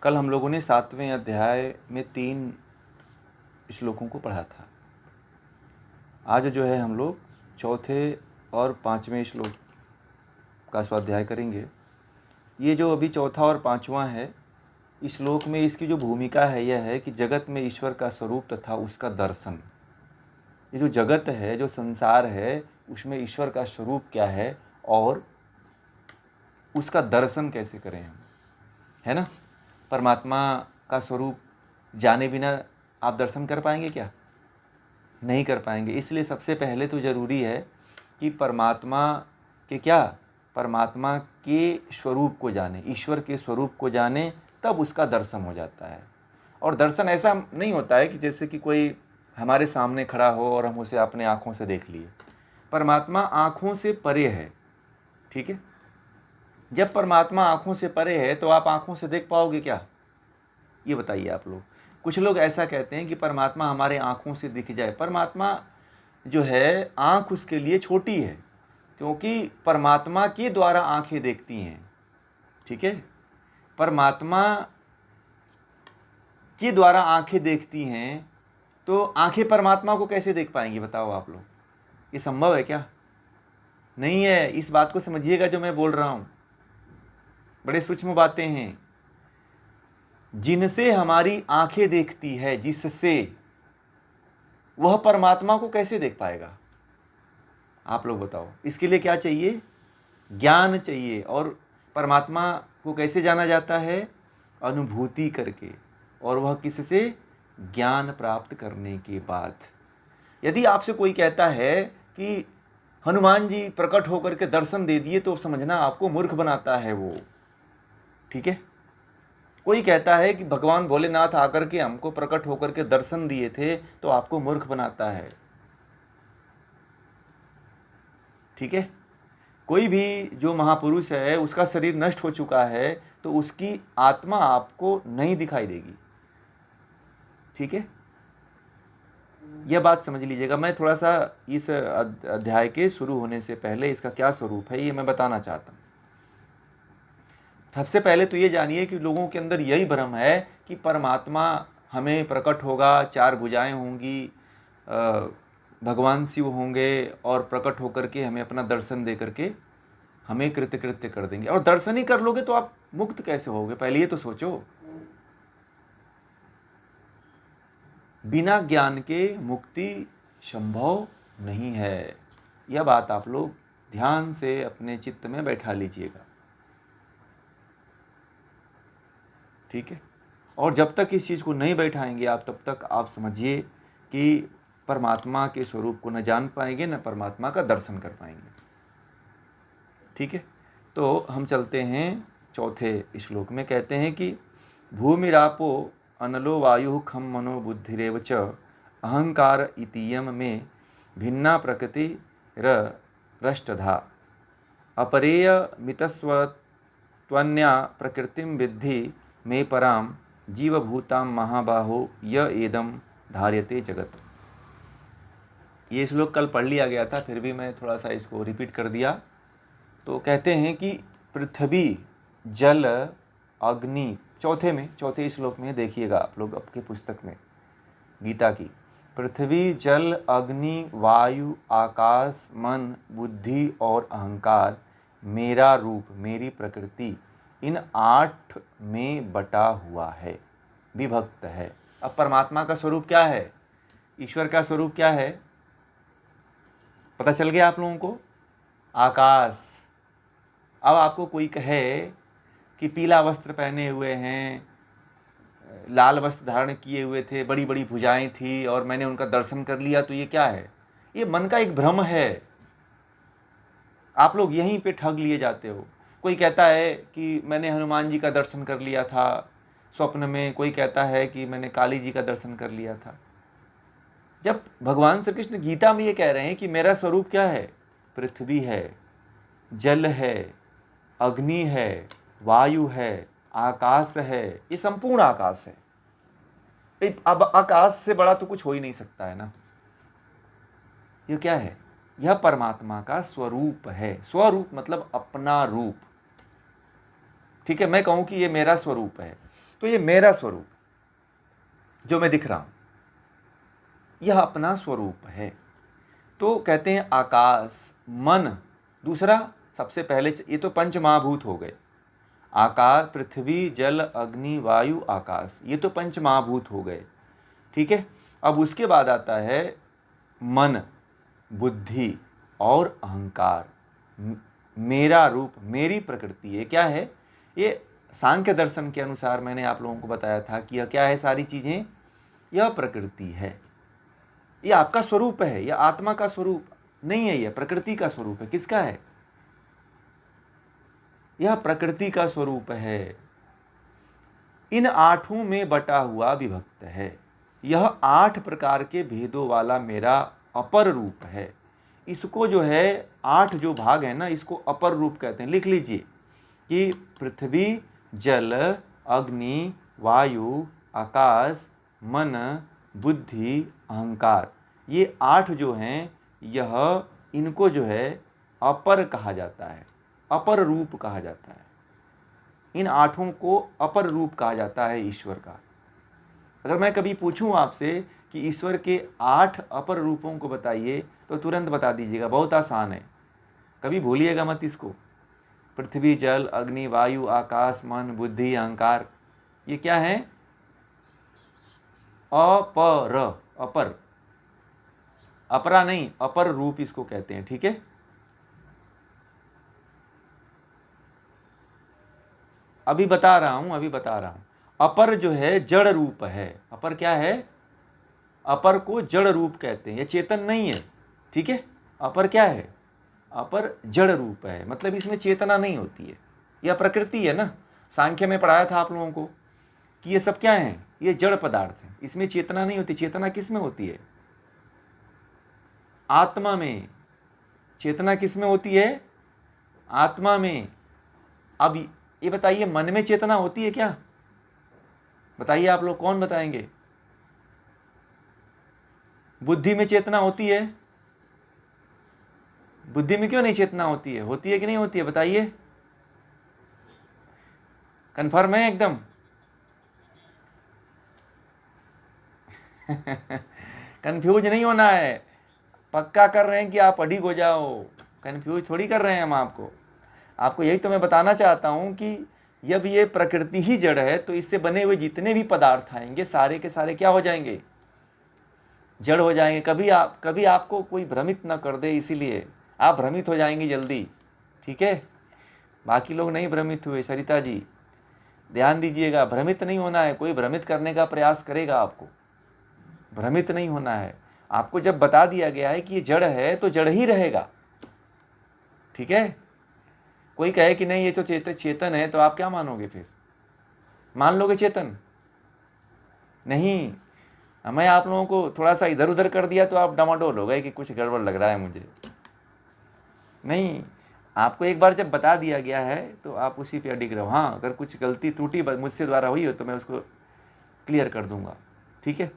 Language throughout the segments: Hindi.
कल हम लोगों ने 7वें अध्याय में 3 श्लोकों को पढ़ा था। आज जो है हम लोग चौथे और 5वें श्लोक का स्वाध्याय करेंगे। ये जो अभी चौथा और 5वां है, इस श्लोक में इसकी जो भूमिका है यह है कि जगत में ईश्वर का स्वरूप तथा उसका दर्शन। ये जो जगत है, जो संसार है, उसमें ईश्वर का स्वरूप क्या है और उसका दर्शन कैसे करें हम, है ना। परमात्मा का स्वरूप जाने बिना आप दर्शन कर पाएंगे क्या? नहीं कर पाएंगे। इसलिए सबसे पहले तो ज़रूरी है कि परमात्मा के स्वरूप को जाने, ईश्वर के स्वरूप को जाने, तब उसका दर्शन हो जाता है। और दर्शन ऐसा नहीं होता है कि जैसे कि कोई हमारे सामने खड़ा हो और हम उसे अपने आँखों से देख लिए। परमात्मा आँखों से परे है, ठीक है। जब परमात्मा आँखों से परे है तो आप आँखों से देख पाओगे क्या? ये बताइए आप लोग। कुछ लोग ऐसा कहते हैं कि परमात्मा हमारे आँखों से दिख जाए। परमात्मा जो है, आँख उसके लिए छोटी है, क्योंकि परमात्मा के द्वारा आँखें देखती हैं, ठीक है। परमात्मा के द्वारा आँखें देखती हैं, तो आँखें परमात्मा को कैसे देख पाएंगी बताओ आप लोग? ये संभव है क्या? नहीं है। इस बात को समझिएगा जो मैं बोल रहा हूँ, बड़े सूक्ष्म बातें हैं। जिनसे हमारी आंखें देखती है, जिससे, वह परमात्मा को कैसे देख पाएगा? आप लोग बताओ। इसके लिए क्या चाहिए? ज्ञान चाहिए। और परमात्मा को कैसे जाना जाता है? अनुभूति करके। और वह किससे? ज्ञान प्राप्त करने के बाद। यदि आपसे कोई कहता है कि हनुमान जी प्रकट होकर के दर्शन दे दिए, तो समझना आपको मूर्ख बनाता है वो, ठीक है। कोई कहता है कि भगवान भोलेनाथ आकर के हमको प्रकट होकर के दर्शन दिए थे, तो आपको मूर्ख बनाता है, ठीक है। कोई भी जो महापुरुष है, उसका शरीर नष्ट हो चुका है, तो उसकी आत्मा आपको नहीं दिखाई देगी, ठीक है। यह बात समझ लीजिएगा। मैं थोड़ा सा इस अध्याय के शुरू होने से पहले इसका क्या स्वरूप है ये मैं बताना चाहता हूँ। सबसे पहले तो ये जानिए कि लोगों के अंदर यही भ्रम है कि परमात्मा हमें प्रकट होगा, 4 भुजाएं होंगी, भगवान शिव होंगे और प्रकट होकर के हमें अपना दर्शन दे करके हमें कृत्य कर देंगे। और दर्शन ही कर लोगे तो आप मुक्त कैसे होगे? पहले ये तो सोचो। बिना ज्ञान के मुक्ति संभव नहीं है। यह बात आप लोग ध्यान से अपने चित्त में बैठा लीजिएगा, ठीक है। और जब तक इस चीज़ को नहीं बैठाएंगे आप, तब तक आप समझिए कि परमात्मा के स्वरूप को न जान पाएंगे, न परमात्मा का दर्शन कर पाएंगे, ठीक है। तो हम चलते हैं चौथे श्लोक में। कहते हैं कि भूमिरापो अनलो वायु खम मनो बुद्धिरेव च अहंकार इतीयम में भिन्ना प्रकृति रष्टधा अपरेय मितस्व त्वन्या प्रकृतिम विद्धि में पराम जीवभूताम महाबाहो य एदम धार्यते जगत। ये श्लोक कल पढ़ लिया गया था, फिर भी मैं थोड़ा सा इसको रिपीट कर दिया। तो कहते हैं कि पृथ्वी, जल, अग्नि, चौथे श्लोक में देखिएगा आप लोग आपके पुस्तक में गीता की। पृथ्वी, जल, अग्नि, वायु, आकाश, मन, बुद्धि और अहंकार मेरा रूप, मेरी प्रकृति, इन 8 में बटा हुआ है, विभक्त है। अब परमात्मा का स्वरूप क्या है? ईश्वर का स्वरूप क्या है? पता चल गया आप लोगों को? आकाश। अब आपको कोई कहे कि पीला वस्त्र पहने हुए हैं, लाल वस्त्र धारण किए हुए थे, बड़ी बड़ी भुजाएं थी और मैंने उनका दर्शन कर लिया, तो ये क्या है? ये मन का एक भ्रम है। आप लोग यहीं पे ठग लिए जाते हो। कोई कहता है कि मैंने हनुमान जी का दर्शन कर लिया था स्वप्न में, कोई कहता है कि मैंने काली जी का दर्शन कर लिया था। जब भगवान श्री कृष्ण गीता में ये कह रहे हैं कि मेरा स्वरूप क्या है? पृथ्वी है, जल है, अग्नि है, वायु है, आकाश है, ये संपूर्ण आकाश है। अब आकाश से बड़ा तो कुछ हो ही नहीं सकता है ना। ये क्या है? यह परमात्मा का स्वरूप है। स्वरूप मतलब अपना रूप, ठीक है। मैं कहूं कि ये मेरा स्वरूप है, तो ये मेरा स्वरूप जो मैं दिख रहा हूँ, यह अपना स्वरूप है। तो कहते हैं आकाश, मन, दूसरा सबसे पहले ये तो पंच महाभूत हो गए, आकाश, पृथ्वी, जल, अग्नि, वायु, आकाश, ये तो पंच महाभूत हो गए, ठीक है। अब उसके बाद आता है मन, बुद्धि और अहंकार। मेरा रूप, मेरी प्रकृति, ये क्या है? ये सांख्य दर्शन के अनुसार मैंने आप लोगों को बताया था कि यह क्या है, सारी चीज़ें, यह प्रकृति है, यह आपका स्वरूप है, यह आत्मा का स्वरूप नहीं है, यह प्रकृति का स्वरूप है। किसका है? यह प्रकृति का स्वरूप है। इन आठों में बटा हुआ विभक्त है। यह 8 प्रकार के भेदों वाला मेरा अपर रूप है। इसको जो है 8 जो भाग है ना, इसको अपर रूप कहते हैं। लिख लीजिए कि पृथ्वी, जल, अग्नि, वायु, आकाश, मन, बुद्धि, अहंकार, ये 8 जो हैं, यह इनको जो है अपर कहा जाता है, अपर रूप कहा जाता है। इन 8 को अपर रूप कहा जाता है ईश्वर का। अगर मैं कभी पूछूं आपसे कि ईश्वर के 8 अपर रूपों को बताइए, तो तुरंत बता दीजिएगा, बहुत आसान है, कभी भूलिएगा मत इसको। पृथ्वी, जल, अग्नि, वायु, आकाश, मन, बुद्धि, अहंकार, ये क्या है? अपर, अपर, अपरा नहीं, अपर रूप इसको कहते हैं, ठीक है। अभी बता रहा हूं। अपर जो है जड़ रूप है। अपर क्या है? अपर को जड़ रूप कहते हैं, यह चेतन नहीं है, ठीक है। अपर क्या है? अपर जड़ रूप है, मतलब इसमें चेतना नहीं होती है, यह प्रकृति है ना। सांख्य में पढ़ाया था आप लोगों को कि ये सब क्या है? ये जड़ पदार्थ है, इसमें चेतना नहीं होती। चेतना किस में होती है? आत्मा में। चेतना किस में होती है? आत्मा में। अब ये बताइए, मन में चेतना होती है क्या? बताइए आप लोग, कौन बताएंगे? बुद्धि में चेतना होती है? बुद्धि में क्यों नहीं चेतना होती है? होती है कि नहीं होती है? बताइए, कन्फर्म है एकदम? कंफ्यूज नहीं होना है, पक्का कर रहे हैं कि आप अडिग हो जाओ, कंफ्यूज थोड़ी कर रहे हैं हम आपको यही तो मैं बताना चाहता हूं कि जब ये प्रकृति ही जड़ है, तो इससे बने हुए जितने भी पदार्थ आएंगे, सारे के सारे क्या हो जाएंगे? जड़ हो जाएंगे। कभी आपको कोई भ्रमित ना कर दे, इसीलिए आप भ्रमित हो जाएंगे जल्दी, ठीक है। बाकी लोग नहीं भ्रमित हुए, सरिता जी ध्यान दीजिएगा, भ्रमित नहीं होना है। कोई भ्रमित करने का प्रयास करेगा, आपको भ्रमित नहीं होना है। आपको जब बता दिया गया है कि ये जड़ है, तो जड़ ही रहेगा, ठीक है। कोई कहे कि नहीं ये तो चेतन है, तो आप क्या मानोगे फिर? मान लोगे चेतन? नहीं, मैं आप लोगों को थोड़ा सा इधर उधर कर दिया तो आप डामाडोल हो गए कि कुछ गड़बड़ लग रहा है मुझे। नहीं, आपको एक बार जब बता दिया गया है तो आप उसी पे अडिग रहो। हाँ, अगर कुछ गलती त्रुटि मुझसे द्वारा हुई हो तो मैं उसको क्लियर कर दूंगा, ठीक है।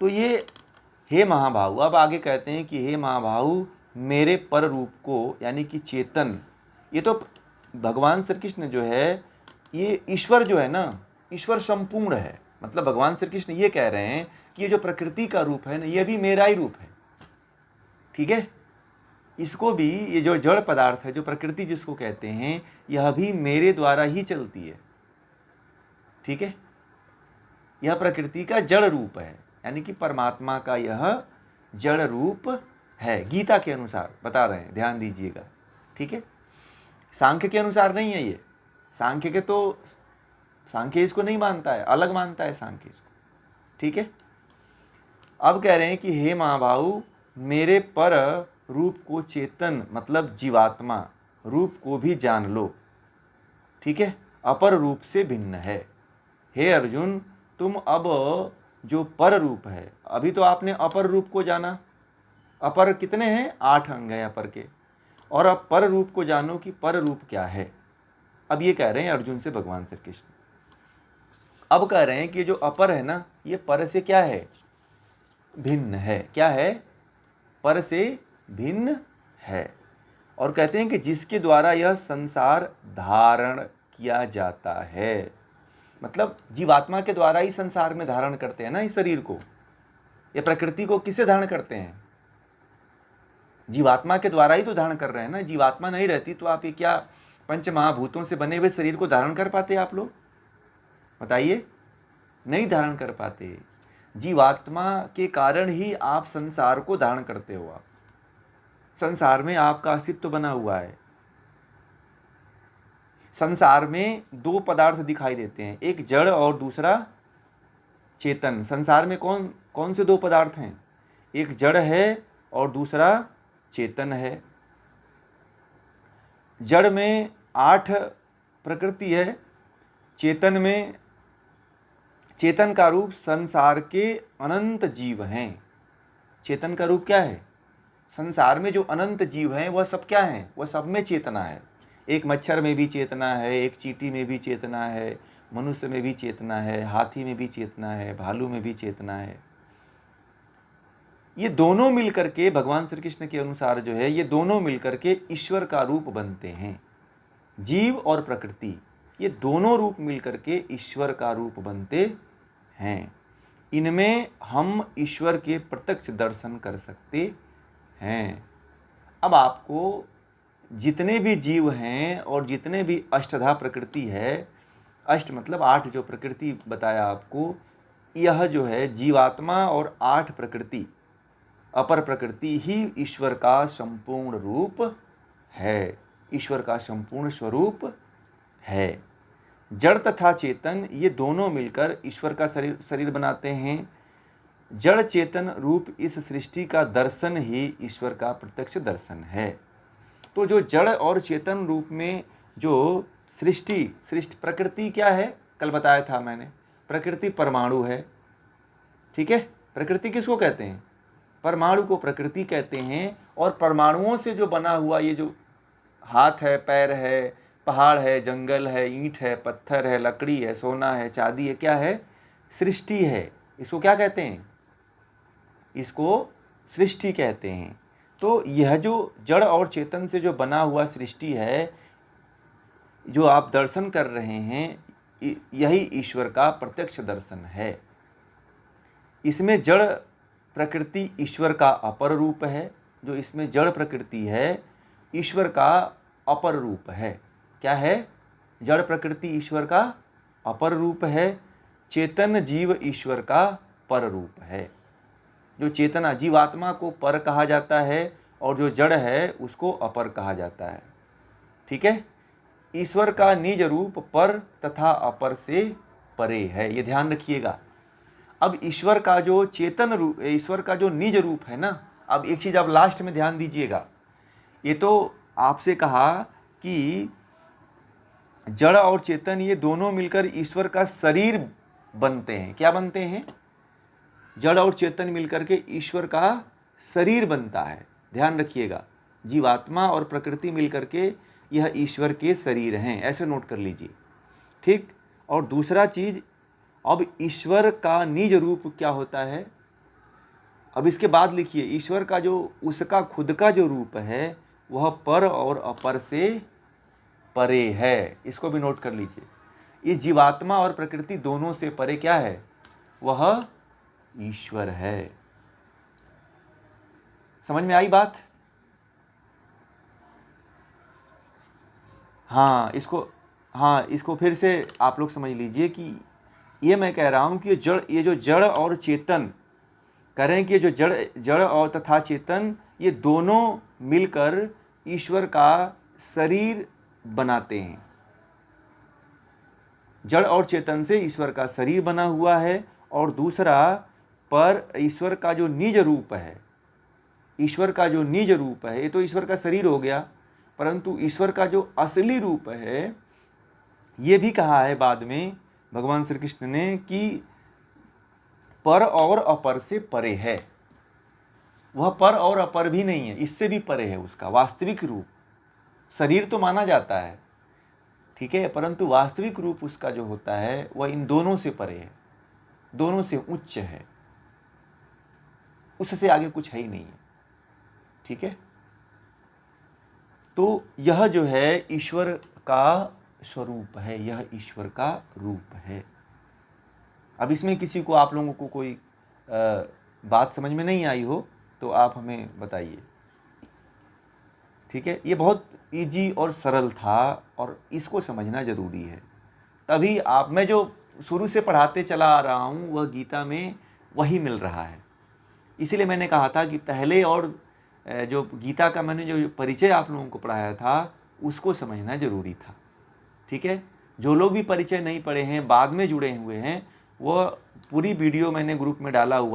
तो ये हे महाबाहु, अब आगे कहते हैं कि हे महाबाहु, मेरे पर रूप को, यानी कि चेतन, ये तो भगवान श्री कृष्ण जो है, ये ईश्वर जो है ना, ईश्वर संपूर्ण है। मतलब भगवान श्री कृष्ण ये कह रहे हैं कि ये जो प्रकृति का रूप है ना, ये भी मेरा ही रूप है, ठीक है। इसको भी, ये जो जड़ पदार्थ है, जो प्रकृति जिसको कहते हैं, यह भी मेरे द्वारा ही चलती है, ठीक है। यह प्रकृति का जड़ रूप है, यानी कि परमात्मा का यह जड़ रूप है। गीता के अनुसार बता रहे हैं, ध्यान दीजिएगा, ठीक है। सांख्य के अनुसार नहीं है ये। सांख्य इसको नहीं मानता है, अलग मानता है सांख्य इसको, ठीक है। अब कह रहे हैं कि हे महाबाहु, मेरे पर रूप को, चेतन मतलब जीवात्मा रूप को भी जान लो, ठीक है। अपर रूप से भिन्न है। हे अर्जुन, तुम अब जो पर रूप है, अभी तो आपने अपर रूप को जाना। अपर कितने हैं? 8 अंग हैं अपर के। और अब पर रूप को जानो कि पर रूप क्या है। अब ये कह रहे हैं अर्जुन से भगवान श्री कृष्ण। अब कह रहे हैं कि जो अपर है ना, ये पर से क्या है? भिन्न है। क्या है? पर से भिन्न है। और कहते हैं कि जिसके द्वारा यह संसार धारण किया जाता है, मतलब जीवात्मा के द्वारा ही संसार में धारण करते हैं ना इस शरीर को। ये प्रकृति को किससे धारण करते हैं? जीवात्मा के द्वारा ही तो धारण कर रहे हैं ना। जीवात्मा नहीं रहती तो आप ये क्या पंच महाभूतों से बने हुए शरीर को धारण कर पाते आप लोग? बताइए, नहीं धारण कर पाते। जीवात्मा के कारण ही आप संसार को धारण करते हो। आप संसार में आपका अस्तित्व बना हुआ है। संसार में दो पदार्थ दिखाई देते हैं, एक जड़ और दूसरा चेतन। संसार में कौन कौन से दो पदार्थ हैं? एक जड़ है और दूसरा चेतन है। जड़ में 8 प्रकृति है, चेतन का रूप संसार के अनंत जीव हैं। चेतन का रूप क्या है? संसार में जो अनंत जीव हैं वह सब क्या हैं? वह सब में चेतना है। एक मच्छर में भी चेतना है, एक चींटी में भी चेतना है, मनुष्य में भी चेतना है, हाथी में भी चेतना है, भालू में भी चेतना है। ये दोनों मिलकर के भगवान श्री कृष्ण के अनुसार जो है, ये दोनों मिलकर के ईश्वर का रूप बनते हैं। जीव और प्रकृति, ये दोनों रूप मिलकर के ईश्वर का रूप बनते हैं। इनमें हम ईश्वर के प्रत्यक्ष दर्शन कर सकते हैं। अब आपको जितने भी जीव हैं और जितने भी अष्टधा प्रकृति है, अष्ट मतलब 8 जो प्रकृति बताया आपको, यह जो है जीवात्मा और 8 प्रकृति अपर प्रकृति ही ईश्वर का संपूर्ण रूप है, ईश्वर का संपूर्ण स्वरूप है। जड़ तथा चेतन ये दोनों मिलकर ईश्वर का शरीर बनाते हैं। जड़ चेतन रूप इस सृष्टि का दर्शन ही ईश्वर का प्रत्यक्ष दर्शन है। तो जो जड़ और चेतन रूप में जो सृष्टि प्रकृति क्या है? कल बताया था मैंने, प्रकृति परमाणु है। ठीक है, प्रकृति किसको कहते हैं? परमाणु को प्रकृति कहते हैं। और परमाणुओं से जो बना हुआ ये जो हाथ है, पैर है, पहाड़ है, जंगल है, ईंट है, पत्थर है, लकड़ी है, सोना है, चांदी है, क्या है? सृष्टि है। इसको क्या कहते हैं? इसको सृष्टि कहते हैं। तो यह जो जड़ और चेतन से जो बना हुआ सृष्टि है, जो आप दर्शन कर रहे हैं, यही ईश्वर का प्रत्यक्ष दर्शन है। इसमें जड़ प्रकृति ईश्वर का अपर रूप है। जो इसमें जड़ प्रकृति है ईश्वर का अपर रूप है। क्या है? जड़ प्रकृति ईश्वर का अपर रूप है। चेतन जीव ईश्वर का पर रूप है। जो चेतना जीवात्मा को पर कहा जाता है और जो जड़ है उसको अपर कहा जाता है। ठीक है, ईश्वर का निज रूप पर तथा अपर से परे है, ये ध्यान रखिएगा। अब ईश्वर का जो चेतन रूप, ईश्वर का जो निज रूप है ना, अब एक चीज आप लास्ट में ध्यान दीजिएगा। ये तो आपसे कहा कि जड़ और चेतन ये दोनों मिलकर ईश्वर का शरीर बनते हैं। क्या बनते हैं? जड़ और चेतन मिलकर के ईश्वर का शरीर बनता है। ध्यान रखिएगा, जीवात्मा और प्रकृति मिलकर के यह ईश्वर के शरीर हैं, ऐसे नोट कर लीजिए। ठीक। और दूसरा चीज, अब ईश्वर का निज रूप क्या होता है? अब इसके बाद लिखिए, ईश्वर का जो उसका खुद का जो रूप है वह पर और अपर से परे है। इसको भी नोट कर लीजिए। इस जीवात्मा और प्रकृति दोनों से परे क्या है? वह ईश्वर है। समझ में आई बात? हाँ, इसको फिर से आप लोग समझ लीजिए कि ये मैं कह रहा हूँ कि ये जो जड़ और चेतन करें कि जो जड़ और तथा चेतन ये दोनों मिलकर ईश्वर का शरीर बनाते हैं। जड़ और चेतन से ईश्वर का शरीर बना हुआ है। और दूसरा, पर ईश्वर का जो निज रूप है, ईश्वर का जो निज रूप है, ये तो ईश्वर का शरीर हो गया, परंतु ईश्वर का जो असली रूप है, ये भी कहा है बाद में भगवान श्री कृष्ण ने कि पर और अपर से परे है। वह पर और अपर भी नहीं है, इससे भी परे है उसका वास्तविक रूप। शरीर तो माना जाता है, ठीक है, परंतु वास्तविक रूप उसका जो होता है वह इन दोनों से परे है, दोनों से उच्च है, उससे आगे कुछ है ही नहीं है। ठीक है, तो यह जो है ईश्वर का स्वरूप है, यह ईश्वर का रूप है। अब इसमें किसी को, आप लोगों को कोई बात समझ में नहीं आई हो तो आप हमें बताइए। ठीक है, ये बहुत इजी और सरल था और इसको समझना ज़रूरी है। तभी आप, मैं जो शुरू से पढ़ाते चला आ रहा हूँ वह गीता में वही मिल रहा है। इसीलिए मैंने कहा था कि पहले और जो गीता का मैंने जो परिचय आप लोगों को पढ़ाया था उसको समझना ज़रूरी था। ठीक है, जो लोग भी परिचय नहीं पढ़े हैं, बाद में जुड़े हुए हैं, वो पूरी वीडियो मैंने ग्रुप में डाला हुआ